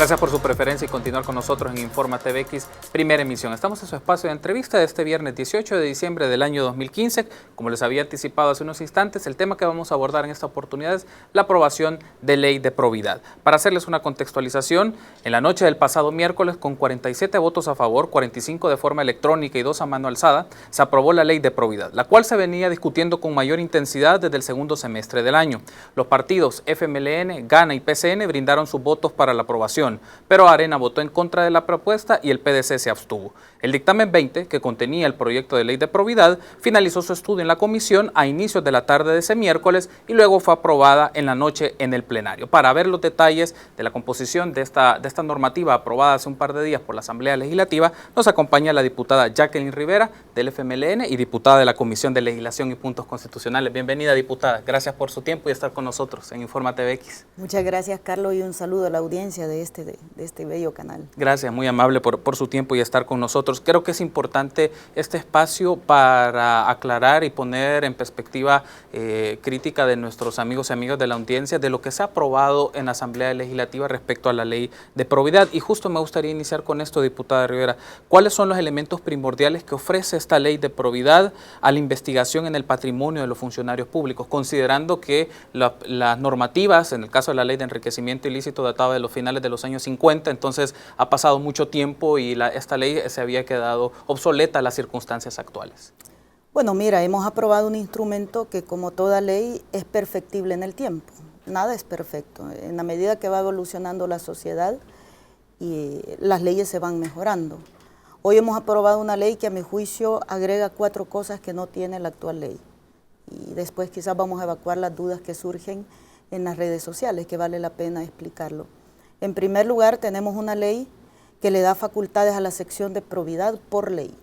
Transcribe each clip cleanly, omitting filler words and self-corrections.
Gracias por su preferencia y continuar con nosotros en Informa TVX, primera emisión. Estamos en su espacio de entrevista de este viernes 18 de diciembre del año 2015. Como les había anticipado hace unos instantes, el tema que vamos a abordar en esta oportunidad es la aprobación de ley de probidad. Para hacerles una contextualización, en la noche del pasado miércoles, con 47 votos a favor, 45 de forma electrónica y 2 a mano alzada, se aprobó la ley de probidad, la cual se venía discutiendo con mayor intensidad desde el segundo semestre del año. Los partidos FMLN, Gana y PCN brindaron sus votos para la aprobación, pero Arena votó en contra de la propuesta y el PDC se abstuvo. El dictamen 20, que contenía el proyecto de ley de probidad, finalizó su estudio en la comisión a inicios de la tarde de ese miércoles y luego fue aprobada en la noche en el plenario. Para ver los detalles de la composición de esta normativa aprobada hace un par de días por la Asamblea Legislativa, nos acompaña la diputada Jacqueline Rivera del FMLN y diputada de la Comisión de Legislación y Puntos Constitucionales. Bienvenida, diputada. Gracias por su tiempo y estar con nosotros en Informa TVX. Muchas gracias, Carlos, y un saludo a la audiencia de este bello canal. Gracias, muy amable por su tiempo y estar con nosotros. Creo que es importante este espacio para aclarar y poner en perspectiva crítica de nuestros amigos y amigas de la audiencia de lo que se ha aprobado en la Asamblea Legislativa respecto a la ley de probidad. Y justo me gustaría iniciar con esto, diputada Rivera. ¿Cuáles son los elementos primordiales que ofrece esta ley de probidad a la investigación en el patrimonio de los funcionarios públicos, considerando que las normativas, en el caso de la ley de enriquecimiento ilícito, databa de los finales de los años 50, entonces ha pasado mucho tiempo y esta ley se había quedado obsoleta a las circunstancias actuales? Bueno, mira, hemos aprobado un instrumento que, como toda ley, es perfectible en el tiempo. Nada es perfecto. En la medida que va evolucionando la sociedad, y las leyes se van mejorando. Hoy hemos aprobado una ley que, a mi juicio, agrega 4 cosas que no tiene la actual ley. Y después quizás vamos a evacuar las dudas que surgen en las redes sociales, que vale la pena explicarlo. En primer lugar, tenemos una ley que le da facultades a la sección de probidad por ley.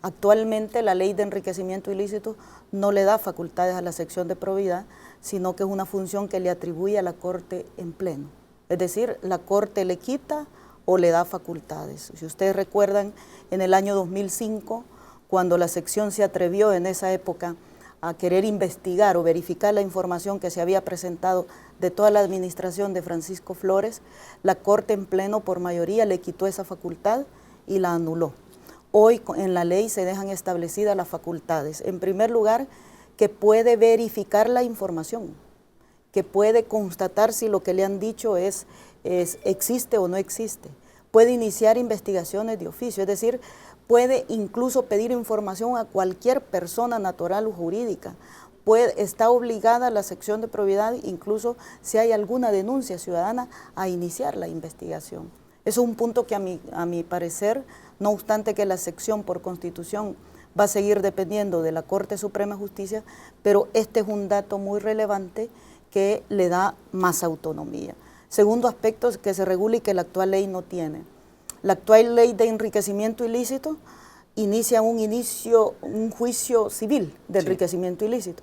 Actualmente la ley de enriquecimiento ilícito no le da facultades a la sección de probidad, sino que es una función que le atribuye a la Corte en pleno. Es decir, la Corte le quita o le da facultades. Si ustedes recuerdan, en el año 2005, cuando la sección se atrevió en esa época a querer investigar o verificar la información que se había presentado de toda la administración de Francisco Flores, la Corte en pleno por mayoría le quitó esa facultad y la anuló. Hoy en la ley se dejan establecidas las facultades. En primer lugar, que puede verificar la información, que puede constatar si lo que le han dicho existe o no existe. Puede iniciar investigaciones de oficio, es decir, puede incluso pedir información a cualquier persona natural o jurídica. Está obligada la sección de probidad, incluso si hay alguna denuncia ciudadana, a iniciar la investigación. Eso es un punto que a mi parecer, no obstante que la sección por constitución va a seguir dependiendo de la Corte Suprema de Justicia, pero este es un dato muy relevante que le da más autonomía. Segundo aspecto es que se regula y que la actual ley no tiene. La actual ley de enriquecimiento ilícito inicia un juicio civil de enriquecimiento ilícito,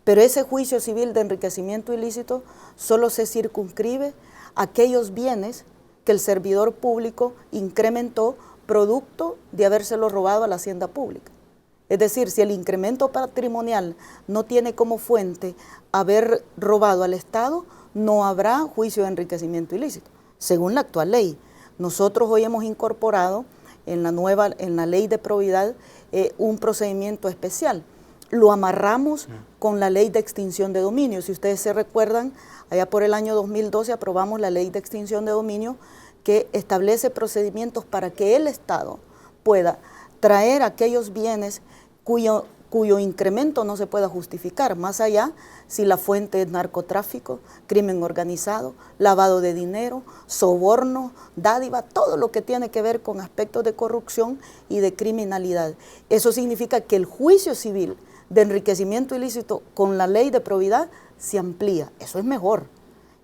pero ese juicio civil de enriquecimiento ilícito solo se circunscribe a aquellos bienes que el servidor público incrementó producto de habérselo robado a la hacienda pública. Es decir, si el incremento patrimonial no tiene como fuente haber robado al Estado, no habrá juicio de enriquecimiento ilícito, según la actual ley. Nosotros hoy hemos incorporado en la ley de probidad un procedimiento especial. Lo amarramos con la ley de extinción de dominio. Si ustedes se recuerdan, allá por el año 2012 aprobamos la ley de extinción de dominio que establece procedimientos para que el Estado pueda traer aquellos bienes cuyo incremento no se pueda justificar, más allá si la fuente es narcotráfico, crimen organizado, lavado de dinero, soborno, dádiva, todo lo que tiene que ver con aspectos de corrupción y de criminalidad. Eso significa que el juicio civil de enriquecimiento ilícito con la ley de probidad se amplía. Eso es mejor.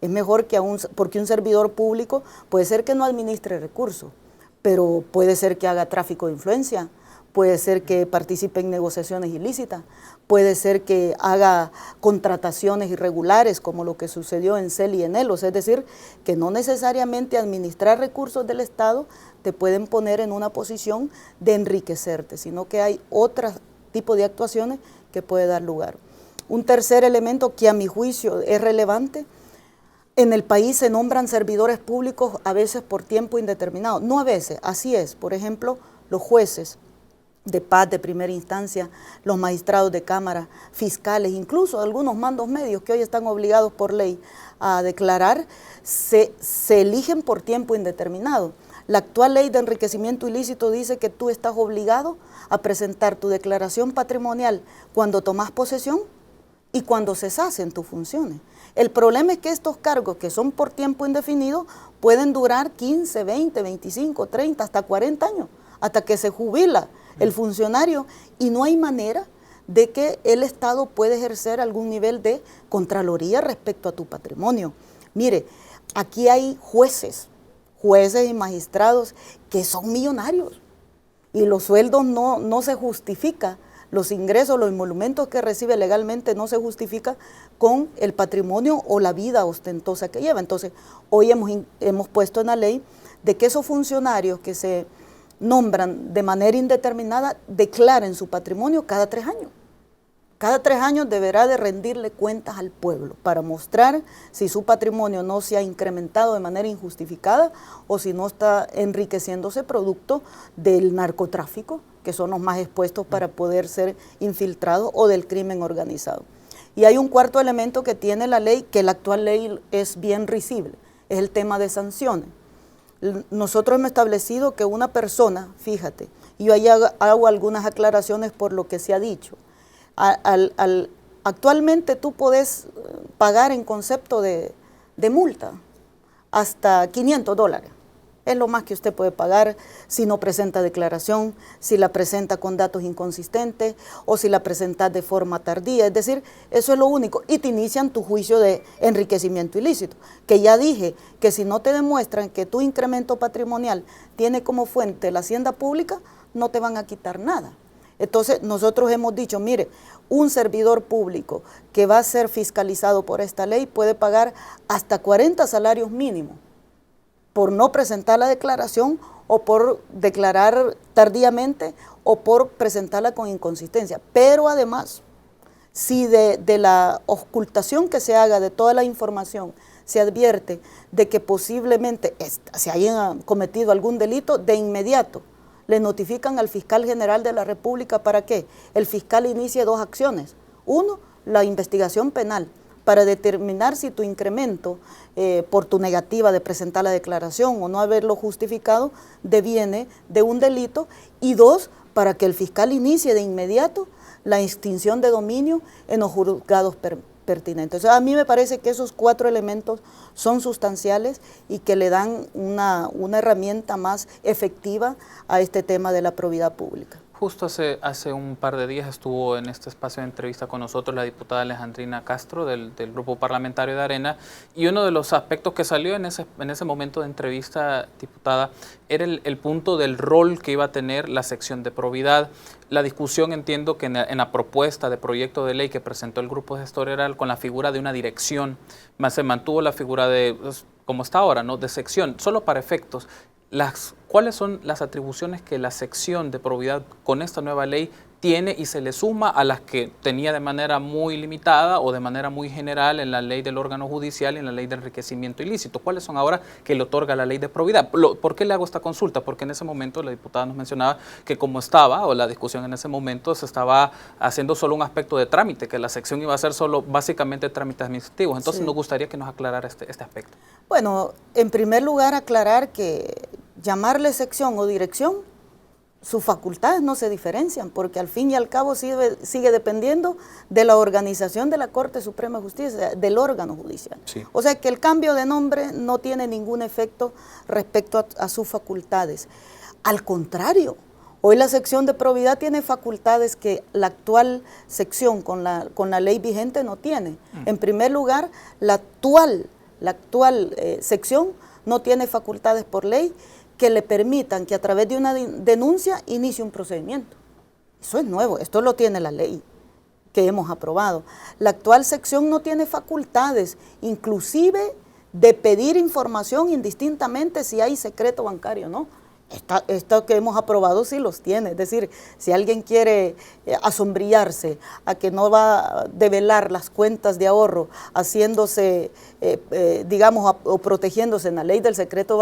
Es mejor que porque un servidor público puede ser que no administre recursos, pero puede ser que haga tráfico de influencia, puede ser que participe en negociaciones ilícitas, puede ser que haga contrataciones irregulares como lo que sucedió en CEL y en ELOS, es decir, que no necesariamente administrar recursos del Estado te pueden poner en una posición de enriquecerte, sino que hay otro tipo de actuaciones que puede dar lugar. Un tercer elemento que a mi juicio es relevante, En el país se nombran servidores públicos a veces por tiempo indeterminado. No a veces, así es. Por ejemplo, los jueces de paz de primera instancia, los magistrados de cámara, fiscales, incluso algunos mandos medios que hoy están obligados por ley a declarar, se eligen por tiempo indeterminado. La actual ley de enriquecimiento ilícito dice que tú estás obligado a presentar tu declaración patrimonial cuando tomas posesión y cuando cesas en tus funciones. El problema es que estos cargos que son por tiempo indefinido pueden durar 15, 20, 25, 30, hasta 40 años, hasta que se jubila el funcionario, y no hay manera de que el Estado pueda ejercer algún nivel de contraloría respecto a tu patrimonio. Mire, aquí hay jueces y magistrados que son millonarios y los sueldos no se justifica, los ingresos, los emolumentos que recibe legalmente no se justifica con el patrimonio o la vida ostentosa que lleva. Entonces, hoy hemos puesto en la ley de que esos funcionarios que se nombran de manera indeterminada declaren su patrimonio cada 3 años. Cada 3 años deberá de rendirle cuentas al pueblo para mostrar si su patrimonio no se ha incrementado de manera injustificada o si no está enriqueciéndose producto del narcotráfico, que son los más expuestos para poder ser infiltrados, o del crimen organizado. Y hay un cuarto elemento que tiene la ley, que la actual ley es bien risible, es el tema de sanciones. Nosotros hemos establecido que una persona, fíjate, y yo ahí hago algunas aclaraciones por lo que se ha dicho. Actualmente tú puedes pagar en concepto de multa hasta $500. Es lo más que usted puede pagar si no presenta declaración, si la presenta con datos inconsistentes o si la presenta de forma tardía. Es decir, eso es lo único. Y te inician tu juicio de enriquecimiento ilícito, que ya dije que si no te demuestran que tu incremento patrimonial tiene como fuente la hacienda pública, no te van a quitar nada. Entonces, nosotros hemos dicho, mire, un servidor público que va a ser fiscalizado por esta ley puede pagar hasta 40 salarios mínimos por no presentar la declaración o por declarar tardíamente o por presentarla con inconsistencia. Pero además, si de la ocultación que se haga de toda la información se advierte de que posiblemente se hayan cometido algún delito, de inmediato le notifican al fiscal general de la República. ¿Para qué? El fiscal inicie 2 acciones. Uno, la investigación penal, para determinar si tu incremento, por tu negativa de presentar la declaración o no haberlo justificado, deviene de un delito. Y 2, para que el fiscal inicie de inmediato la extinción de dominio en los juzgados pertinentes. O sea, a mí me parece que esos 4 elementos son sustanciales y que le dan una herramienta más efectiva a este tema de la probidad pública. Justo hace un par de días estuvo en este espacio de entrevista con nosotros la diputada Alejandrina Castro del Grupo Parlamentario de Arena, y uno de los aspectos que salió en ese momento de entrevista, diputada, era el punto del rol que iba a tener la sección de probidad. La discusión, entiendo que en la propuesta de proyecto de ley que presentó el Grupo Gestor era con la figura de una dirección, más se mantuvo la figura de, como está ahora, ¿no?, de sección, solo para efectos. ¿Cuáles son las atribuciones que la sección de probidad con esta nueva ley tiene y se le suma a las que tenía de manera muy limitada o de manera muy general en la ley del órgano judicial y en la ley de enriquecimiento ilícito? ¿Cuáles son ahora que le otorga la ley de probidad? ¿Por qué le hago esta consulta? Porque en ese momento la diputada nos mencionaba que como estaba, o la discusión en ese momento, se estaba haciendo solo un aspecto de trámite, que la sección iba a ser solo básicamente trámites administrativos. Entonces nos gustaría que nos aclarara este aspecto. Bueno, en primer lugar aclarar que llamarle sección o dirección, sus facultades no se diferencian, porque al fin y al cabo sigue dependiendo de la organización de la Corte Suprema de Justicia, del órgano judicial. Sí. O sea que el cambio de nombre no tiene ningún efecto respecto a sus facultades. Al contrario, hoy la sección de probidad tiene facultades que la actual sección con la ley vigente no tiene. En primer lugar, la actual sección no tiene facultades por ley que le permitan que a través de una denuncia inicie un procedimiento. Eso es nuevo, esto lo tiene la ley que hemos aprobado. La actual sección no tiene facultades, inclusive de pedir información indistintamente si hay secreto bancario o no. Esto que hemos aprobado sí los tiene. Es decir, si alguien quiere asombrillarse a que no va a develar las cuentas de ahorro haciéndose, digamos, o protegiéndose en la ley del secreto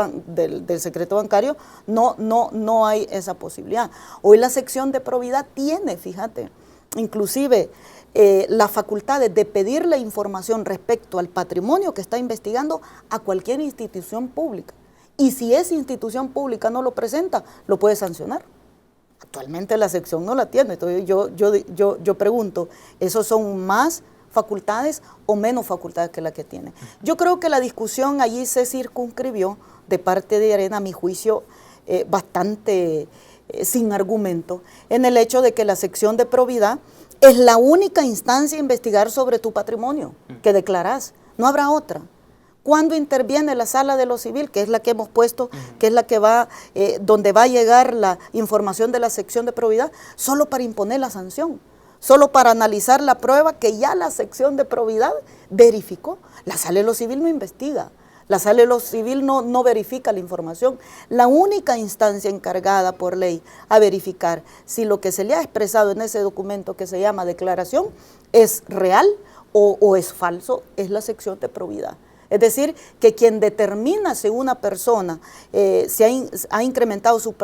bancario, no hay esa posibilidad. Hoy la sección de probidad tiene, fíjate, inclusive las facultades de pedirle información respecto al patrimonio que está investigando a cualquier institución pública. Y si esa institución pública no lo presenta, lo puede sancionar. Actualmente la sección no la tiene. Entonces yo pregunto, ¿esos son más facultades o menos facultades que la que tiene? Yo creo que la discusión allí se circunscribió de parte de Arena, a mi juicio, bastante sin argumento, en el hecho de que la sección de probidad es la única instancia a investigar sobre tu patrimonio que declarás. No habrá otra. ¿Cuándo interviene la sala de lo civil, que es la que hemos puesto, que es la que va, donde va a llegar la información de la sección de probidad? Solo para imponer la sanción, solo para analizar la prueba que ya la sección de probidad verificó. La sala de lo civil no investiga, la sala de lo civil no verifica la información. La única instancia encargada por ley a verificar si lo que se le ha expresado en ese documento que se llama declaración es real o es falso, es la sección de probidad. Es decir, que quien determina si una persona se ha incrementado su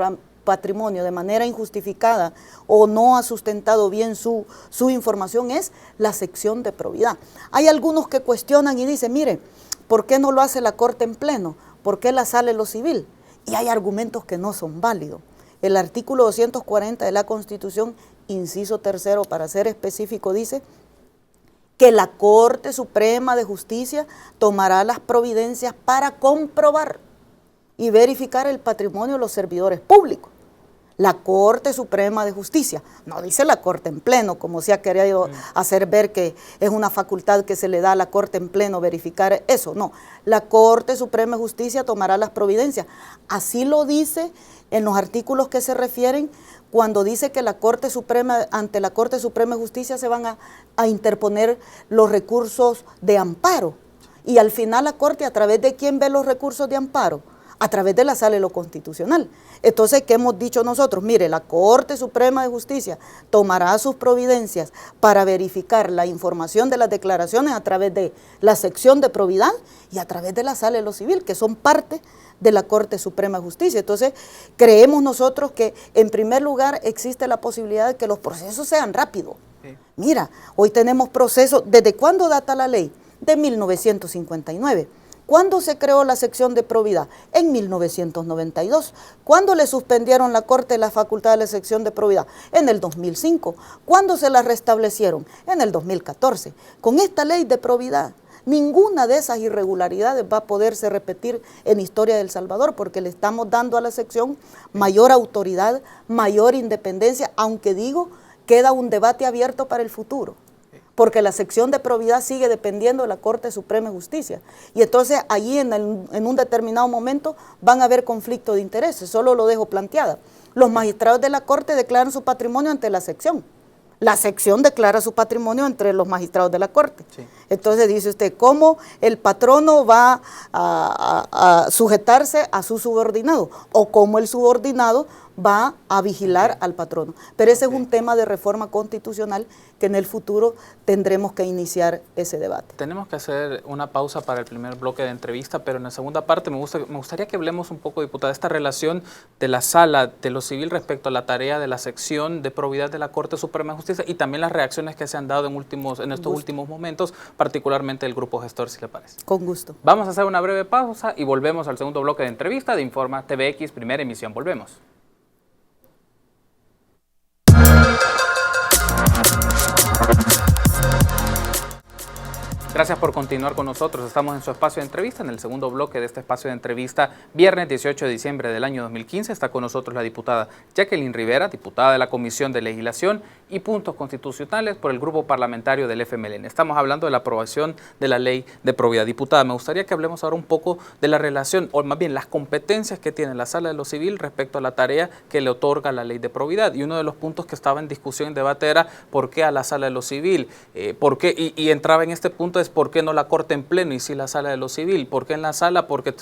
patrimonio de manera injustificada o no ha sustentado bien su información es la sección de probidad. Hay algunos que cuestionan y dicen, mire, ¿por qué no lo hace la Corte en pleno? ¿Por qué la sala de lo civil? Y hay argumentos que no son válidos. El artículo 240 de la Constitución, inciso tercero, para ser específico, dice que la Corte Suprema de Justicia tomará las providencias para comprobar y verificar el patrimonio de los servidores públicos. La Corte Suprema de Justicia, no dice la Corte en pleno, como se ha querido hacer ver que es una facultad que se le da a la Corte en pleno verificar eso, no. La Corte Suprema de Justicia tomará las providencias. Así lo dice en los artículos que se refieren cuando dice que la Corte Suprema, ante la Corte Suprema de Justicia se van a interponer los recursos de amparo. Y al final la Corte, ¿a través de quién ve los recursos de amparo? A través de la Sala de lo Constitucional. Entonces, ¿qué hemos dicho nosotros? Mire, la Corte Suprema de Justicia tomará sus providencias para verificar la información de las declaraciones a través de la sección de probidad y a través de la Sala de lo Civil, que son parte de la Corte Suprema de Justicia. Entonces, creemos nosotros que, en primer lugar, existe la posibilidad de que los procesos sean rápidos. Sí. Mira, hoy tenemos procesos, ¿desde cuándo data la ley? De 1959. ¿Cuándo se creó la sección de probidad? En 1992. ¿Cuándo le suspendieron la Corte la facultad de la sección de probidad? En el 2005. ¿Cuándo se la restablecieron? En el 2014. Con esta ley de probidad, ninguna de esas irregularidades va a poderse repetir en historia de El Salvador, porque le estamos dando a la sección mayor autoridad, mayor independencia, aunque digo, queda un debate abierto para el futuro, porque la sección de probidad sigue dependiendo de la Corte Suprema de Justicia. Y entonces allí en un determinado momento van a haber conflicto de intereses, solo lo dejo planteada. Los magistrados de la Corte declaran su patrimonio ante la sección. La sección declara su patrimonio entre los magistrados de la Corte. Sí. Entonces dice usted, ¿cómo el patrono va a sujetarse a su subordinado? O cómo el subordinado va a vigilar al patrono. Pero ese es un tema de reforma constitucional que en el futuro tendremos que iniciar ese debate. Tenemos que hacer una pausa para el primer bloque de entrevista, pero en la segunda parte me gustaría que hablemos un poco, diputada, de esta relación de la Sala de lo Civil respecto a la tarea de la sección de probidad de la Corte Suprema de Justicia y también las reacciones que se han dado en estos últimos momentos, particularmente el grupo gestor, si le parece. Con gusto. Vamos a hacer una breve pausa y volvemos al segundo bloque de entrevista de Informa TVX, primera emisión. Volvemos. Gracias por continuar con nosotros. Estamos en su espacio de entrevista, en el segundo bloque de este espacio de entrevista, viernes 18 de diciembre del año 2015. Está con nosotros la diputada Jacqueline Rivera, diputada de la Comisión de Legislación y Puntos Constitucionales por el Grupo Parlamentario del FMLN. Estamos hablando de la aprobación de la Ley de Probidad. Diputada, me gustaría que hablemos ahora un poco de la relación, o más bien las competencias que tiene la Sala de lo Civil respecto a la tarea que le otorga la Ley de Probidad. Y uno de los puntos que estaba en discusión, en debate, era por qué a la Sala de lo Civil, por qué, y entraba en este punto de Entonces, ¿por qué no la Corte en pleno y sí la Sala de lo Civil? ¿Por qué en la Sala? Porque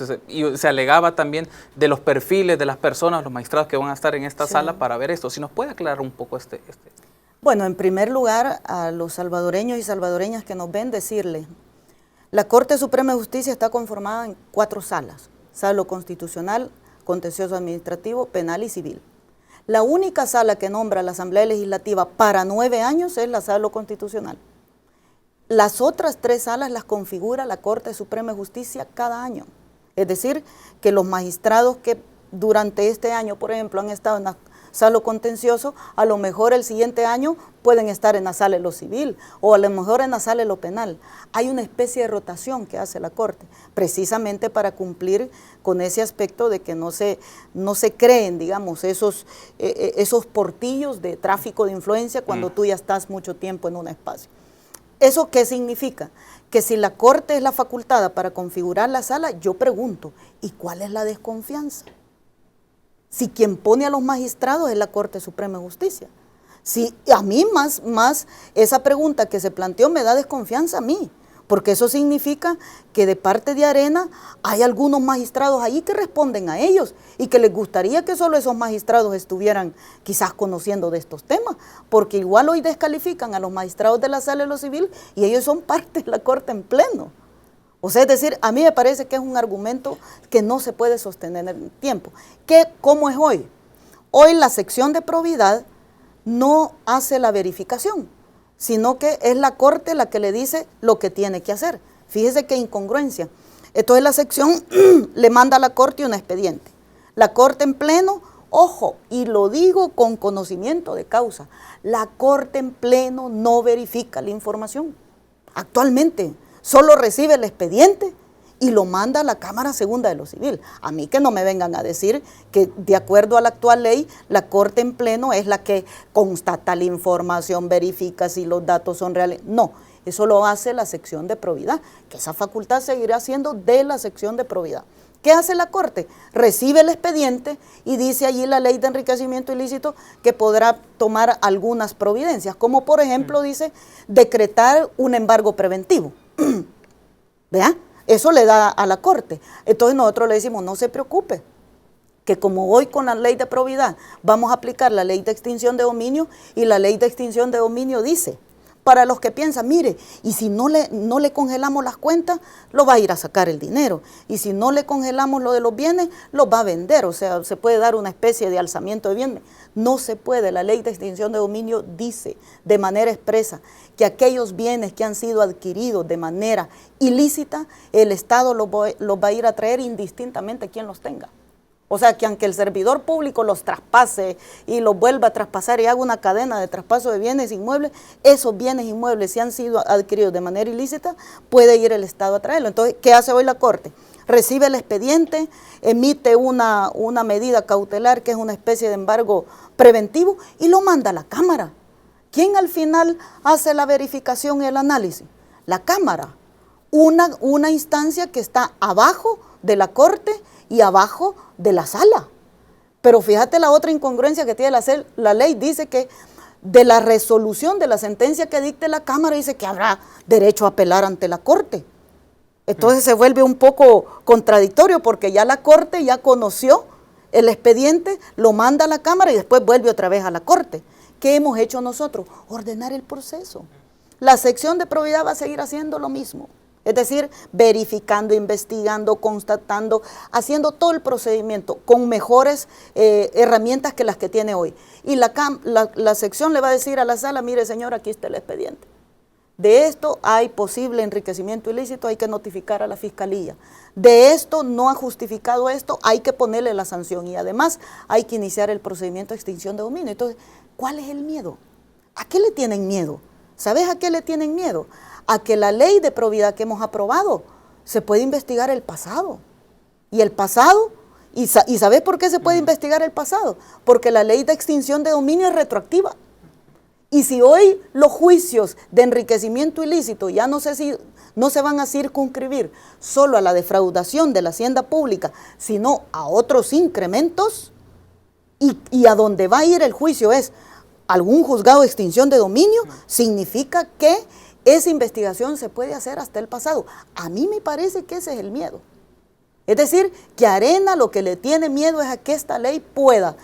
se alegaba también de los perfiles de las personas, los magistrados que van a estar en esta sala para ver esto. Si nos puede aclarar un poco Bueno, en primer lugar, a los salvadoreños y salvadoreñas que nos ven, decirles, la Corte Suprema de Justicia está conformada en 4 salas: Sala de lo Constitucional, Contencioso Administrativo, Penal y Civil. La única sala que nombra la Asamblea Legislativa para 9 años es la Sala de lo Constitucional. Las otras 3 salas las configura la Corte Suprema de Justicia cada año. Es decir, que los magistrados que durante este año, por ejemplo, han estado en la Sala de lo Contencioso, a lo mejor el siguiente año pueden estar en la Sala de lo Civil o a lo mejor en la Sala de lo Penal. Hay una especie de rotación que hace la Corte, precisamente para cumplir con ese aspecto de que no se creen, digamos, esos portillos de tráfico de influencia cuando tú ya estás mucho tiempo en un espacio. ¿Eso qué significa? Que si la Corte es la facultada para configurar la sala, yo pregunto, ¿y cuál es la desconfianza? Si quien pone a los magistrados es la Corte Suprema de Justicia. Si a mí más esa pregunta que se planteó me da desconfianza a mí, porque eso significa que de parte de Arena hay algunos magistrados ahí que responden a ellos y que les gustaría que solo esos magistrados estuvieran quizás conociendo de estos temas, porque igual hoy descalifican a los magistrados de la Sala de lo Civil y ellos son parte de la Corte en pleno. O sea, es decir, a mí me parece que es un argumento que no se puede sostener en el tiempo. ¿Cómo es hoy? Hoy la sección de probidad no hace la verificación, sino que es la Corte la que le dice lo que tiene que hacer. Fíjese qué incongruencia. Entonces la sección le manda a la Corte un expediente. La Corte en pleno, ojo, y lo digo con conocimiento de causa, la Corte en pleno no verifica la información. Actualmente solo recibe el expediente y lo manda a la Cámara Segunda de lo Civil. A mí que no me vengan a decir que de acuerdo a la actual ley, la Corte en pleno es la que constata la información, verifica si los datos son reales. No, eso lo hace la sección de probidad, que esa facultad seguirá siendo de la sección de probidad. ¿Qué hace la Corte? Recibe el expediente y dice allí la ley de enriquecimiento ilícito que podrá tomar algunas providencias, como por ejemplo dice decretar un embargo preventivo. ¿Vea? Eso le da a la Corte. Entonces nosotros le decimos, no se preocupe, que como hoy con la ley de probidad vamos a aplicar la ley de extinción de dominio, y la ley de extinción de dominio dice, para los que piensan, mire, y si no le congelamos las cuentas, lo va a ir a sacar el dinero, y si no le congelamos lo de los bienes, los va a vender, o sea, se puede dar una especie de alzamiento de bienes. No se puede, la ley de extinción de dominio dice de manera expresa que aquellos bienes que han sido adquiridos de manera ilícita, el Estado los va a ir a traer indistintamente a quien los tenga. O sea, que aunque el servidor público los traspase y los vuelva a traspasar y haga una cadena de traspaso de bienes inmuebles, esos bienes inmuebles, si han sido adquiridos de manera ilícita, puede ir el Estado a traerlo. Entonces, ¿qué hace hoy la Corte? Recibe el expediente, emite una medida cautelar, que es una especie de embargo preventivo, y lo manda a la Cámara. ¿Quién al final hace la verificación y el análisis? La Cámara. Una instancia que está abajo de la Corte y abajo de la sala. Pero fíjate la otra incongruencia que tiene la ley, dice que de la resolución de la sentencia que dicte la Cámara, dice que habrá derecho a apelar ante la Corte. Entonces se vuelve un poco contradictorio, porque ya la Corte ya conoció el expediente, lo manda a la Cámara y después vuelve otra vez a la Corte. ¿Qué hemos hecho nosotros? Ordenar el proceso. La sección de probidad va a seguir haciendo lo mismo. Es decir, verificando, investigando, constatando, haciendo todo el procedimiento con mejores herramientas que las que tiene hoy. Y la sección le va a decir a la sala, mire señor, aquí está el expediente. De esto hay posible enriquecimiento ilícito, hay que notificar a la Fiscalía. De esto no ha justificado esto, hay que ponerle la sanción. Y además hay que iniciar el procedimiento de extinción de dominio. Entonces, ¿cuál es el miedo? ¿A qué le tienen miedo? ¿Sabes a qué le tienen miedo? A que la ley de probidad que hemos aprobado se puede investigar el pasado. Y el pasado, ¿y sabes por qué se puede investigar el pasado? Porque la ley de extinción de dominio es retroactiva. Y si hoy los juicios de enriquecimiento ilícito ya no se van a circunscribir solo a la defraudación de la hacienda pública, sino a otros incrementos, y a donde va a ir el juicio es algún juzgado de extinción de dominio, significa que esa investigación se puede hacer hasta el pasado. A mí me parece que ese es el miedo. Es decir, que Arena lo que le tiene miedo es a que esta ley pueda,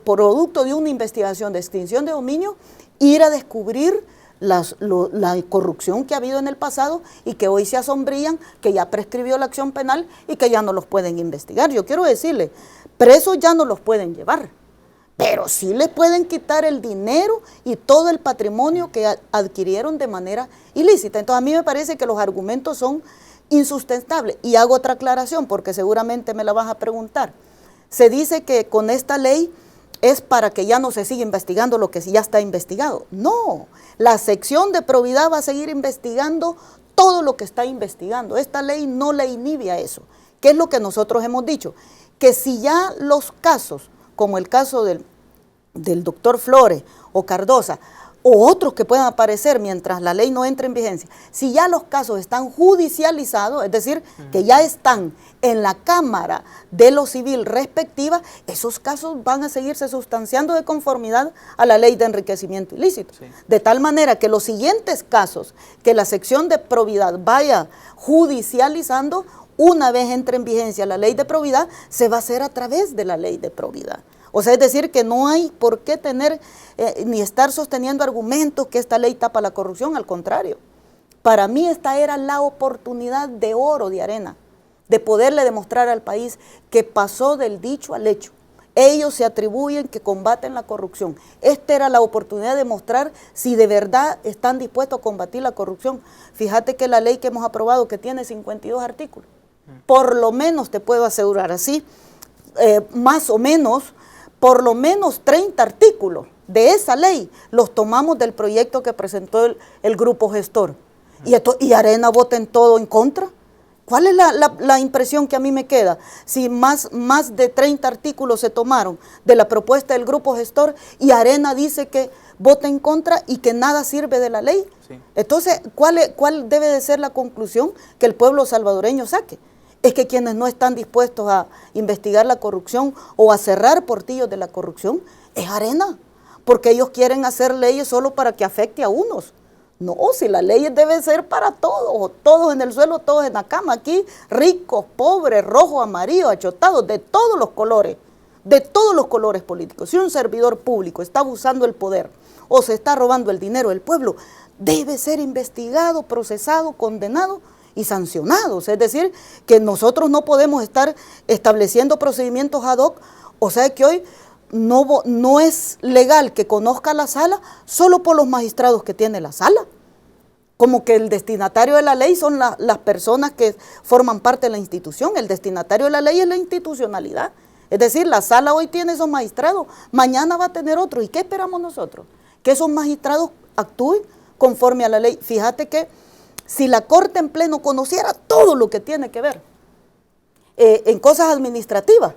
producto de una investigación de extinción de dominio, ir a descubrir la corrupción que ha habido en el pasado y que hoy se asombrían, que ya prescribió la acción penal y que ya no los pueden investigar. Yo quiero decirle, presos ya no los pueden llevar, pero sí les pueden quitar el dinero y todo el patrimonio que adquirieron de manera ilícita. Entonces a mí me parece que los argumentos son insustentables. Y hago otra aclaración porque seguramente me la vas a preguntar. Se dice que con esta ley es para que ya no se siga investigando lo que ya está investigado. No, la sección de probidad va a seguir investigando todo lo que está investigando. Esta ley no le inhibe a eso. ¿Qué es lo que nosotros hemos dicho? Que si ya los casos, como el caso del doctor Flores o Cardosa, o otros que puedan aparecer mientras la ley no entre en vigencia, si ya los casos están judicializados, es decir, que ya están en la Cámara de lo Civil respectiva, esos casos van a seguirse sustanciando de conformidad a la ley de enriquecimiento ilícito. Sí. De tal manera que los siguientes casos que la sección de probidad vaya judicializando, una vez entre en vigencia la ley de probidad, se va a hacer a través de la ley de probidad. O sea, es decir, que no hay por qué tener ni estar sosteniendo argumentos que esta ley tapa la corrupción, al contrario. Para mí esta era la oportunidad de oro de Arena, de poderle demostrar al país que pasó del dicho al hecho. Ellos se atribuyen que combaten la corrupción. Esta era la oportunidad de mostrar si de verdad están dispuestos a combatir la corrupción. Fíjate que la ley que hemos aprobado, que tiene 52 artículos, por lo menos te puedo asegurar así, más o menos, por lo menos 30 artículos de esa ley los tomamos del proyecto que presentó el grupo gestor. Y Arena vota en todo en contra. ¿Cuál es la impresión que a mí me queda? Si más de 30 artículos se tomaron de la propuesta del grupo gestor y Arena dice que vota en contra y que nada sirve de la ley. Sí. Entonces, ¿cuál debe de ser la conclusión que el pueblo salvadoreño saque? Es que quienes no están dispuestos a investigar la corrupción o a cerrar portillos de la corrupción es Arena, porque ellos quieren hacer leyes solo para que afecte a unos. No, si las leyes deben ser para todos, todos en el suelo, todos en la cama, aquí ricos, pobres, rojos, amarillos, achotados, de todos los colores políticos. Si un servidor público está abusando el poder o se está robando el dinero del pueblo, debe ser investigado, procesado, condenado y sancionados. Es decir, que nosotros no podemos estar estableciendo procedimientos ad hoc, o sea que hoy no es legal que conozca la sala solo por los magistrados que tiene la sala. Como que el destinatario de la ley son las personas que forman parte de la institución. El destinatario de la ley es la institucionalidad. Es decir, la sala hoy tiene esos magistrados, mañana va a tener otros. ¿Y qué esperamos nosotros? Que esos magistrados actúen conforme a la ley. Fíjate que si la Corte en pleno conociera todo lo que tiene que ver en cosas administrativas,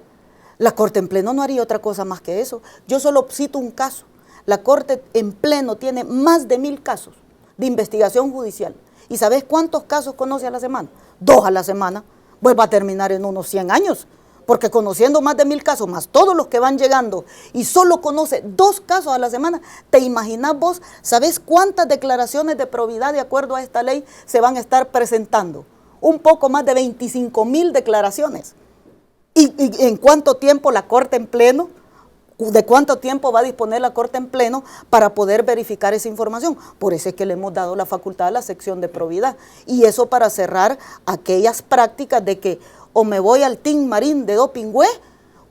la Corte en pleno no haría otra cosa más que eso. Yo solo cito un caso. La Corte en pleno tiene más de 1000 casos de investigación judicial. ¿Y sabes cuántos casos conoce a la semana? 2 a la semana. Pues va a terminar en unos 100 años. Porque conociendo más de 1000 casos, más todos los que van llegando, y solo conoce 2 casos a la semana, ¿te imaginas vos? ¿Sabés cuántas declaraciones de probidad de acuerdo a esta ley se van a estar presentando? Un poco más de 25,000 declaraciones. ¿Y en cuánto tiempo la Corte en pleno? ¿De cuánto tiempo va a disponer la Corte en pleno para poder verificar esa información? Por eso es que le hemos dado la facultad a la sección de probidad. Y eso para cerrar aquellas prácticas de que o me voy al Team Marín de Dopingüe,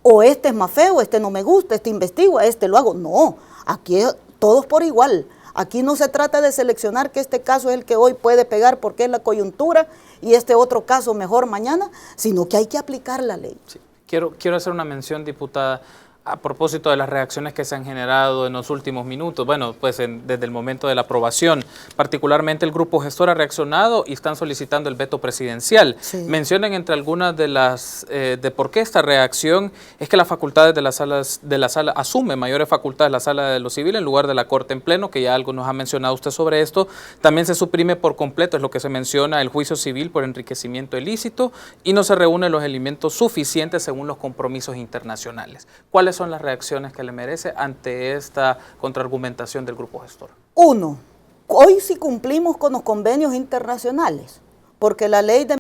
o este es más feo, este no me gusta, este investigo, este lo hago. No, aquí todos por igual. Aquí no se trata de seleccionar que este caso es el que hoy puede pegar porque es la coyuntura y este otro caso mejor mañana, sino que hay que aplicar la ley. Sí. Quiero hacer una mención, diputada, a propósito de las reacciones que se han generado en los últimos minutos, bueno, pues desde el momento de la aprobación, particularmente el grupo gestor ha reaccionado y están solicitando el veto presidencial. Sí. Mencionan entre algunas de las, de por qué esta reacción es que las facultades de la sala asume mayores facultades la sala de lo civil en lugar de la Corte en pleno, que ya algo nos ha mencionado usted sobre esto. También se suprime por completo, es lo que se menciona, el juicio civil por enriquecimiento ilícito y no se reúnen los elementos suficientes según los compromisos internacionales. ¿Cuáles son las reacciones que le merece ante esta contraargumentación del grupo gestor? 1. Hoy sí cumplimos con los convenios internacionales, porque la ley de